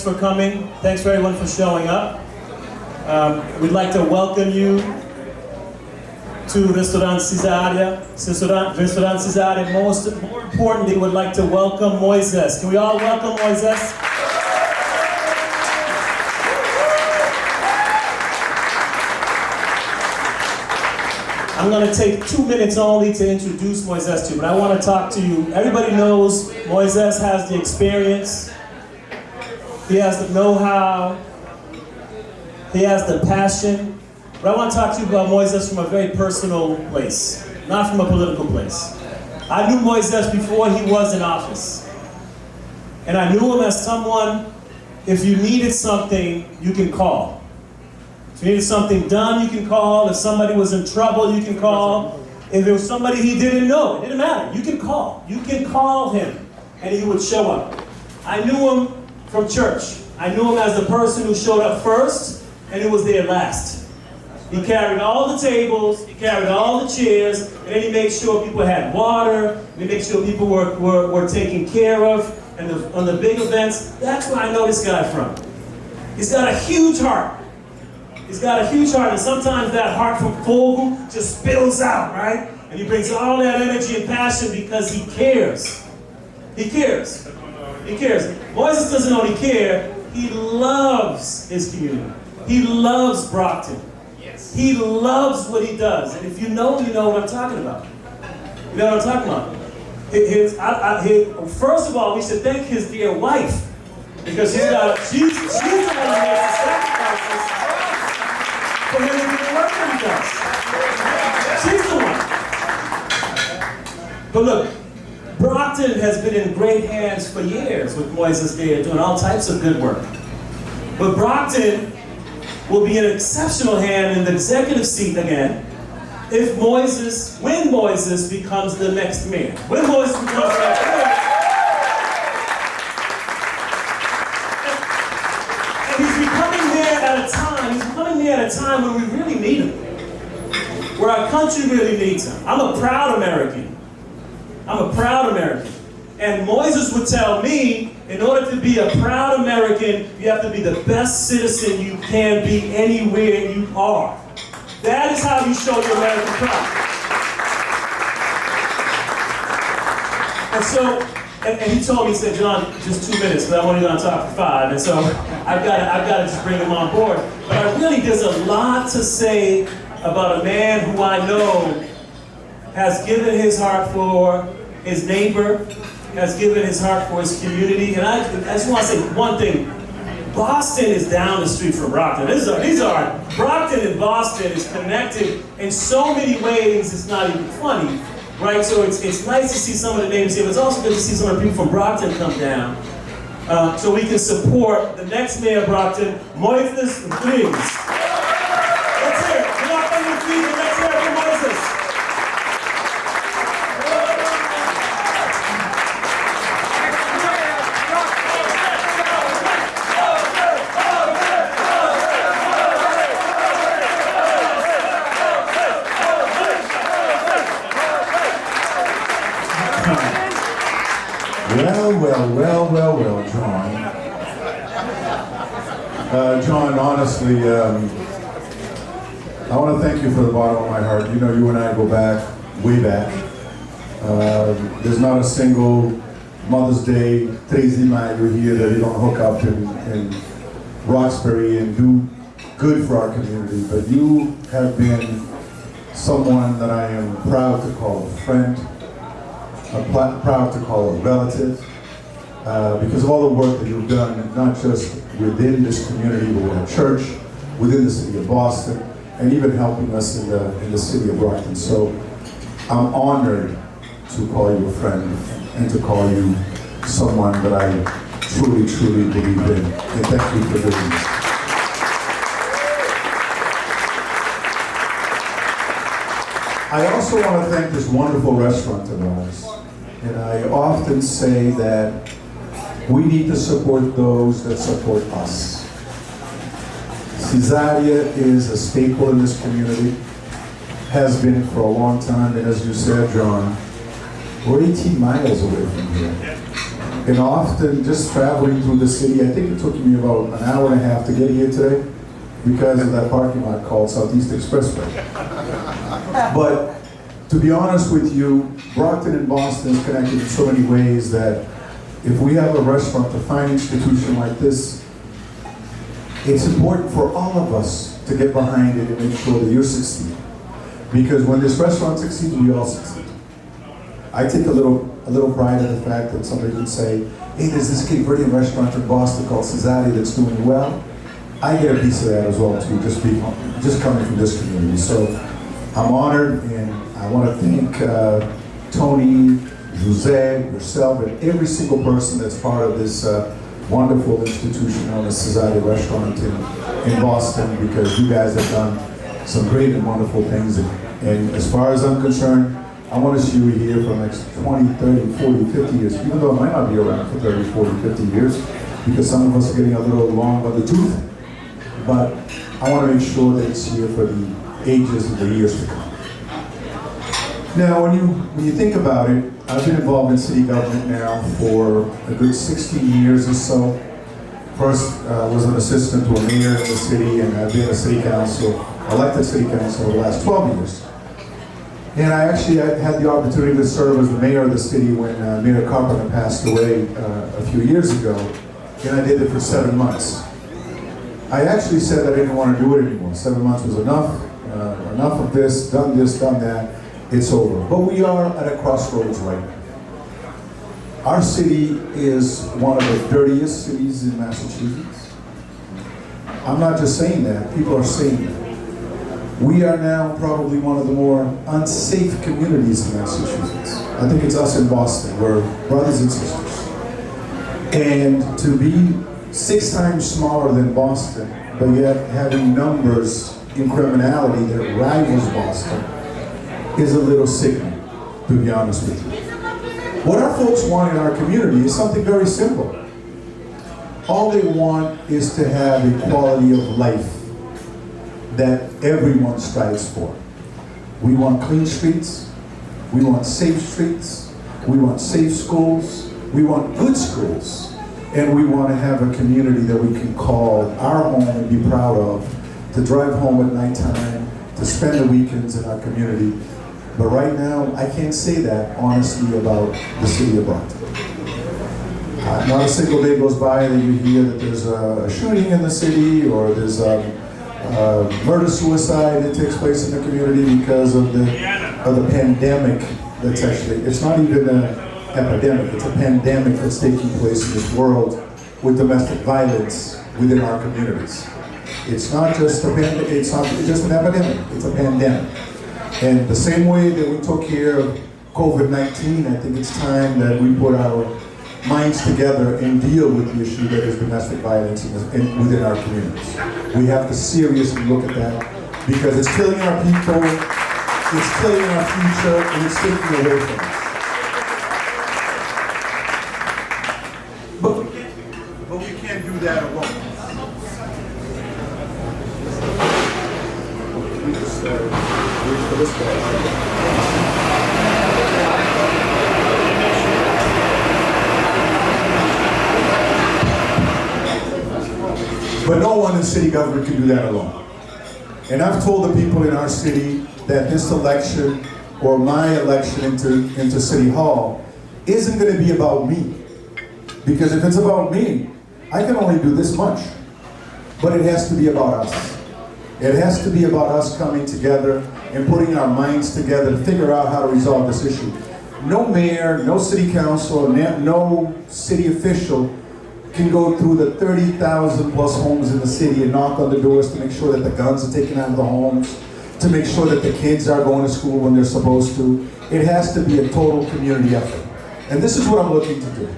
for coming. Thanks for everyone for showing up. We'd like to welcome you to Restaurant Cesaria. Restaurant Cesaria. More importantly, would like to welcome Moises. Can we all welcome Moises? I'm going to take 2 minutes only to introduce Moises to you, but I want to talk to you. Everybody knows Moises has the experience, he has the know-how, he has the passion, but I want to talk to you about Moises from a very personal place, not from a political place. I knew Moises before he was in office, and I knew him as someone, if you needed something, you can call. If you needed something done, you can call. If somebody was in trouble, you can call. If it was somebody he didn't know, it didn't matter. You can call. You can call him, and he would show up. I knew him from church. I knew him as the person who showed up first, and who was there last. He carried all the tables, he carried all the chairs, and then he made sure people had water, and he made sure people were taken care of, and on the big events. That's where I know this guy from. He's got a huge heart. He's got a huge heart, and sometimes that heart from full just spills out, right? And he brings all that energy and passion because he cares. He cares. He cares. Moises doesn't only care, he loves his community. He loves Brockton. Yes. He loves what he does. And if you know what I'm talking about. You know what I'm talking about. First of all, we should thank his dear wife, because she's the one who makes the sacrifices for him to do the work that he does. She's the one. But look, Brockton has been in great hands for years with Moises there doing all types of good work. But Brockton will be in an exceptional hand in the executive seat again when Moises becomes the next mayor. When Moises becomes the next mayor. And he's becoming there at a time when we really need him. Where our country really needs him. I'm a proud American. And Moises would tell me, in order to be a proud American, you have to be the best citizen you can be anywhere you are. That is how you show your American pride. And so, and he told me, he said, John, just 2 minutes, but I'm only going to talk for 5. And so I've got to just bring him on board. But there's a lot to say about a man who I know has given his heart for his neighbor, has given his heart for his community. And I just want to say one thing. Boston is down the street from Brockton. Brockton and Boston is connected in so many ways it's not even funny, right? So it's nice to see some of the names here, but it's also good to see some of the people from Brockton come down so we can support the next mayor of Brockton, Moises Rodrigues. Let's hear it. We're not on your feet, but let's hear it for Moises. Well, John. John, honestly, I want to thank you from the bottom of my heart. You know, you and I go back, way back. There's not a single Mother's Day, 3 de Maio here that you don't hook up in Roxbury and do good for our community. But you have been someone that I am proud to call a friend, proud to call a relative. Because of all the work that you've done, not just within this community, but with our church, within the city of Boston, and even helping us in the city of Brockton. So I'm honored to call you a friend and to call you someone that I truly, truly believe in. And thank you for doing this. I also want to thank this wonderful restaurant of ours. And I often say that we need to support those that support us. Cesaria is a staple in this community, has been for a long time, and as you said, John, we're 18 miles away from here. And often just traveling through the city, I think it took me about an hour and a half to get here today because of that parking lot called Southeast Expressway. But to be honest with you, Brockton and Boston is connected in so many ways that if we have a restaurant, a fine institution like this, it's important for all of us to get behind it and make sure that you succeed. Because when this restaurant succeeds, we all succeed. I take a little pride in the fact that somebody can say, hey, there's this Cape Verdean restaurant in Boston called Cesaria that's doing well. I get a piece of that as well too, just coming from this community. So I'm honored, and I want to thank Tony, Jose, yourself, and every single person that's part of this wonderful institution known as Cesaria Restaurant in Boston, because you guys have done some great and wonderful things. And as far as I'm concerned, I want to see you here for the next 20, 30, 40, 50 years, even though it might not be around for 30, 40, 50 years, because some of us are getting a little long on the tooth. But I want to make sure that it's here for the ages and the years to come. Now, when you think about it, I've been involved in city government now for a good 16 years or so. First, I was an assistant to a mayor in the city, and I've been a city council, elected city council over the last 12 years. And I actually had the opportunity to serve as the mayor of the city when Mayor Carpenter passed away a few years ago, and I did it for 7 months. I actually said I didn't want to do it anymore. 7 months was enough. Enough of this, done that. It's over. But we are at a crossroads right now. Our city is one of the dirtiest cities in Massachusetts. I'm not just saying that, people are saying that. We are now probably one of the more unsafe communities in Massachusetts. I think it's us in Boston, we're brothers and sisters. And to be 6 times smaller than Boston, but yet having numbers in criminality that rivals Boston, is a little sickening, to be honest with you. What our folks want in our community is something very simple. All they want is to have a quality of life that everyone strives for. We want clean streets, we want safe streets, we want safe schools, we want good schools, and we want to have a community that we can call our home and be proud of, to drive home at nighttime, to spend the weekends in our community. But right now, I can't say that honestly about the city of Brockton. Not a single day goes by that you hear that there's a shooting in the city, or there's a murder-suicide that takes place in the community because of the pandemic that's actually, it's not even an epidemic, it's a pandemic that's taking place in this world with domestic violence within our communities. It's not just a pandemic, it's not just an epidemic, it's a pandemic. And the same way that we took care of COVID-19, I think it's time that we put our minds together and deal with the issue that is domestic violence within our communities. We have to seriously look at that, because it's killing our people, it's killing our future, and it's taking away from us. But we can't do that alone. We just reach for this guy. But no one in city government can do that alone. And I've told the people in our city that this election, or my election into City Hall, isn't going to be about me. Because if it's about me, I can only do this much. But it has to be about us. It has to be about us coming together and putting our minds together to figure out how to resolve this issue. No mayor, no city council, no city official can go through the 30,000 plus homes in the city and knock on the doors to make sure that the guns are taken out of the homes, to make sure that the kids are going to school when they're supposed to. It has to be a total community effort. And this is what I'm looking to do.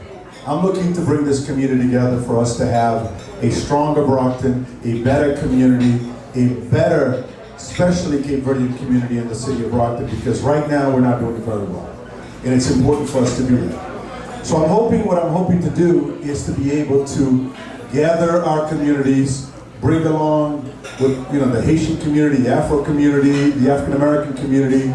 I'm looking to bring this community together for us to have a stronger Brockton, a better community, a better, especially Cape Verdean community in the city of Brockton, because right now we're not doing it very well. And it's important for us to do that. So what I'm hoping to do is to be able to gather our communities, bring along with the Haitian community, the Afro community, the African American community,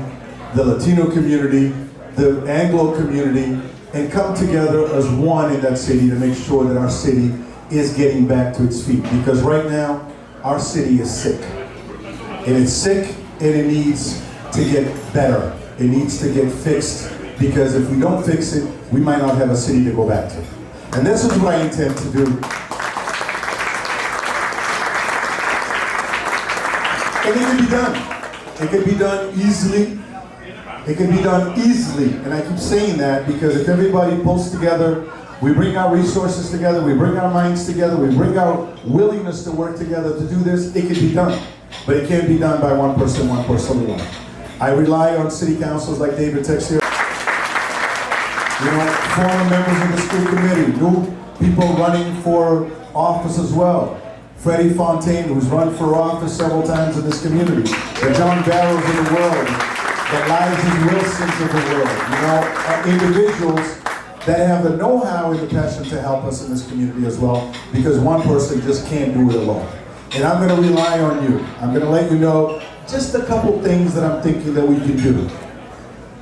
the Latino community, the Anglo community, and come together as one in that city to make sure that our city is getting back to its feet. Because right now, our city is sick. And it's sick and it needs to get better. It needs to get fixed, because if we don't fix it, we might not have a city to go back to. And this is what I intend to do. And it can be done. It can be done easily. It can be done easily. And I keep saying that because if everybody pulls together, we bring our resources together, we bring our minds together, we bring our willingness to work together to do this, it can be done. But it can't be done by one person alone. I rely on city councils like David Texier, former members of the school committee, new people running for office as well. Freddie Fontaine, who's run for office several times in this community. The John Barros of the world. The Liza Wilsons of the world. Individuals that have the know-how and the passion to help us in this community as well, because one person just can't do it alone. And I'm going to rely on you. I'm going to let you know just a couple things that I'm thinking that we can do.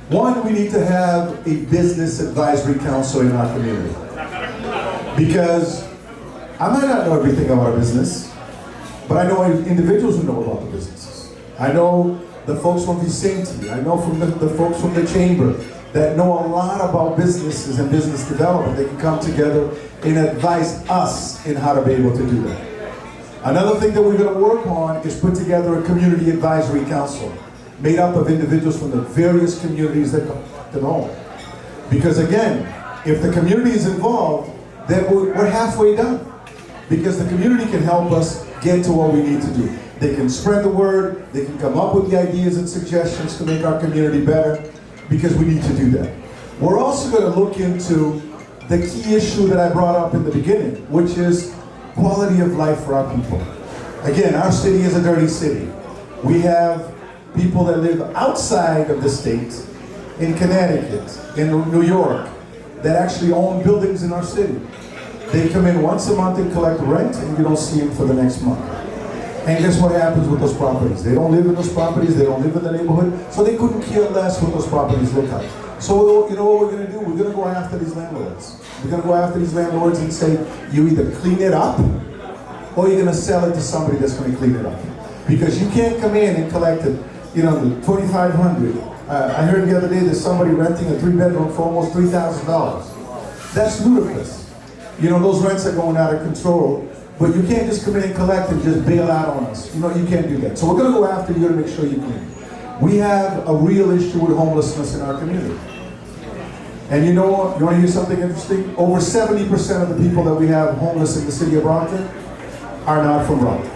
One, we need to have a business advisory council in our community. Because I might not know everything about our business, but I know individuals who know about the businesses. I know the folks from Vicente, I know from the folks from the chamber that know a lot about businesses and business development. They can come together and advise us in how to be able to do that. Another thing that we're going to work on is put together a community advisory council made up of individuals from the various communities that come to home. Because again, if the community is involved, then we're halfway done. Because the community can help us get to what we need to do. They can spread the word, they can come up with the ideas and suggestions to make our community better, because we need to do that. We're also going to look into the key issue that I brought up in the beginning, which is quality of life for our people. Again, our city is a dirty city. We have people that live outside of the state, in Connecticut, in New York, that actually own buildings in our city. They come in once a month and collect rent, and you don't see them for the next month. And guess what happens with those properties? They don't live in those properties, they don't live in the neighborhood, so they couldn't care less what those properties look like. So you know what we're going to do? We're going to go after these landlords. We're going to go after these landlords and say, you either clean it up, or you're going to sell it to somebody that's going to clean it up. Because you can't come in and collect it, the $2,500. I heard the other day there's somebody renting a 3-bedroom for almost $3,000. That's ludicrous. Those rents are going out of control. But you can't just come in and collect and just bail out on us. You can't do that. So we're going to go after you to make sure you clean. We have a real issue with homelessness in our community. And you want to hear something interesting? Over 70% of the people that we have homeless in the city of Brockton are not from Brockton.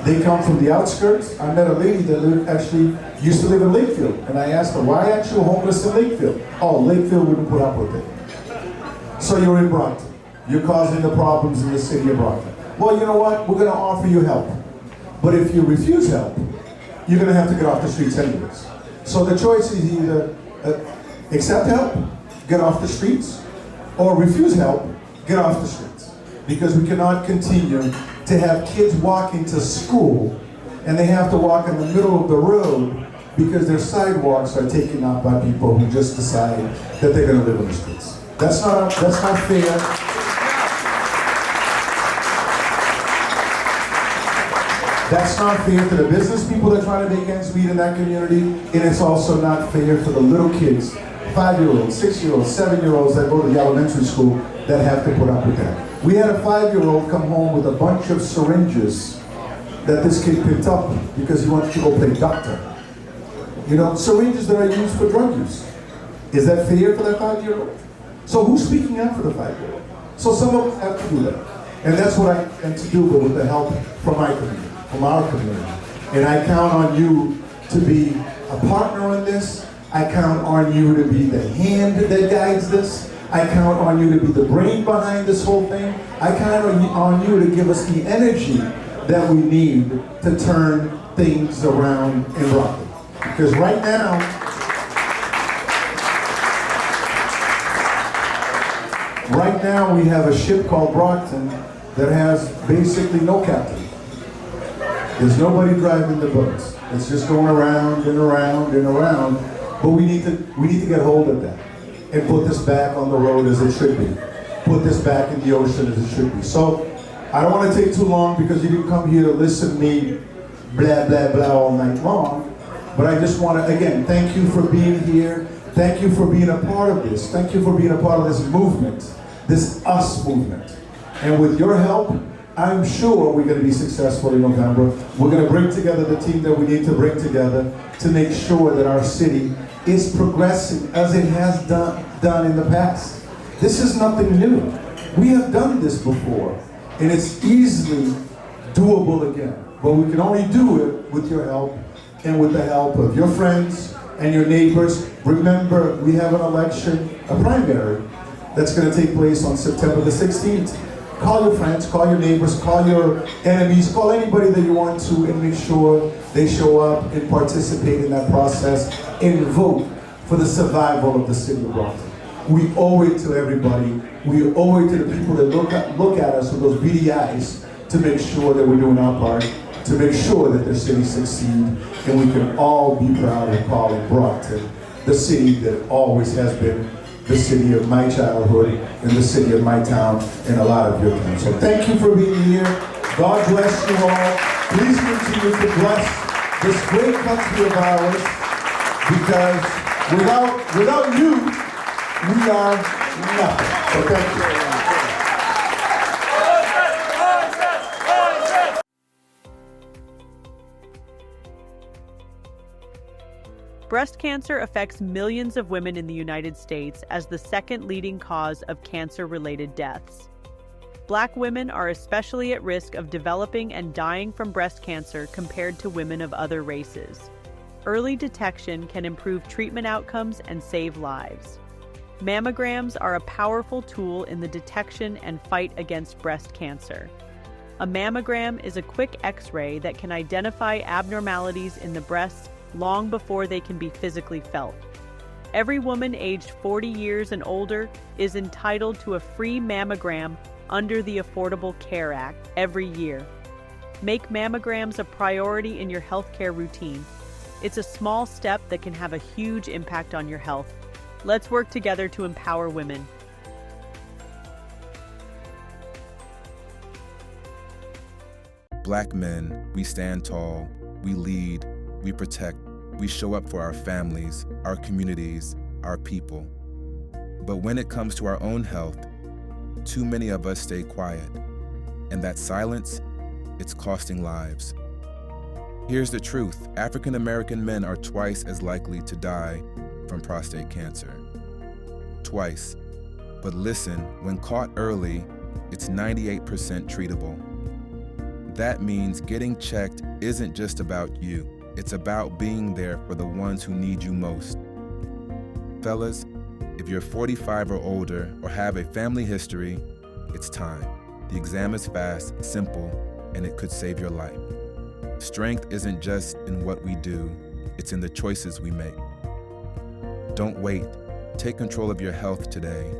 They come from the outskirts. I met a lady that actually used to live in Lakefield. And I asked her, why aren't you homeless in Lakefield? Oh, Lakefield wouldn't put up with it. So you're in Brockton. You're causing the problems in the city of Brockton. Well, you know what? We're going to offer you help. But if you refuse help, you're going to have to get off the streets anyways. So the choice is either accept help, get off the streets, or refuse help, get off the streets. Because we cannot continue to have kids walking to school and they have to walk in the middle of the road because their sidewalks are taken up by people who just decide that they're going to live on the streets. That's not fair. That's not fair to the business people that try to make ends meet in that community, and it's also not fair to the little kids, 5-year-olds, 6-year-olds, 7-year-olds that go to the elementary school that have to put up with that. We had a 5-year-old come home with a bunch of syringes that this kid picked up because he wanted to go play doctor. Syringes that are used for drug use. Is that fair for that 5-year-old? So who's speaking out for the 5-year-old? So some of us have to do that. And that's what I intend to do, but with the help from my community. From our community. And I count on you to be a partner in this. I count on you to be the hand that guides this. I count on you to be the brain behind this whole thing. I count on you to give us the energy that we need to turn things around in Brockton. Because right now we have a ship called Brockton that has basically no captain. There's nobody driving the boats. It's just going around and around and around. But we need to get hold of that. and put this back on the road as it should be. Put this back in the ocean as it should be. So I don't want to take too long because you didn't come here to listen to me blah, blah, blah all night long. But I just want to, again, thank you for being here. Thank you for being a part of this. Thank you for being a part of this movement, this us movement. And with your help, I'm sure we're going to be successful in November. We're going to bring together the team that we need to bring together to make sure that our city is progressing as it has done in the past. This is nothing new. We have done this before, and it's easily doable again. But we can only do it with your help and with the help of your friends and your neighbors. Remember, we have an election, a primary, that's going to take place on September the 16th. Call your friends, call your neighbors, call your enemies, call anybody that you want to, and make sure they show up and participate in that process and vote for the survival of the city of Brockton. We owe it to everybody. We owe it to the people that look at us with those beady eyes to make sure that we're doing our part, to make sure that the city succeeds, and we can all be proud of calling Brockton the city that always has been the city of my childhood and the city of my town and a lot of your time. So thank you for being here. God bless you all. Please continue to bless this great country of ours, because without you, we are nothing. So thank you. Breast cancer affects millions of women in the United States as the second leading cause of cancer-related deaths. Black women are especially at risk of developing and dying from breast cancer compared to women of other races. Early detection can improve treatment outcomes and save lives. Mammograms are a powerful tool in the detection and fight against breast cancer. A mammogram is a quick X-ray that can identify abnormalities in the breasts long before they can be physically felt. Every woman aged 40 years and older is entitled to a free mammogram under the Affordable Care Act every year. Make mammograms a priority in your healthcare routine. It's a small step that can have a huge impact on your health. Let's work together to empower women. Black men, we stand tall, we lead, we protect, we show up for our families, our communities, our people. But when it comes to our own health, too many of us stay quiet. And that silence, it's costing lives. Here's the truth. African American men are twice as likely to die from prostate cancer. Twice. But listen, when caught early, it's 98% treatable. That means getting checked isn't just about you. It's about being there for the ones who need you most. Fellas, if you're 45 or older or have a family history, it's time. The exam is fast, simple, and it could save your life. Strength isn't just in what we do, it's in the choices we make. Don't wait. Take control of your health today.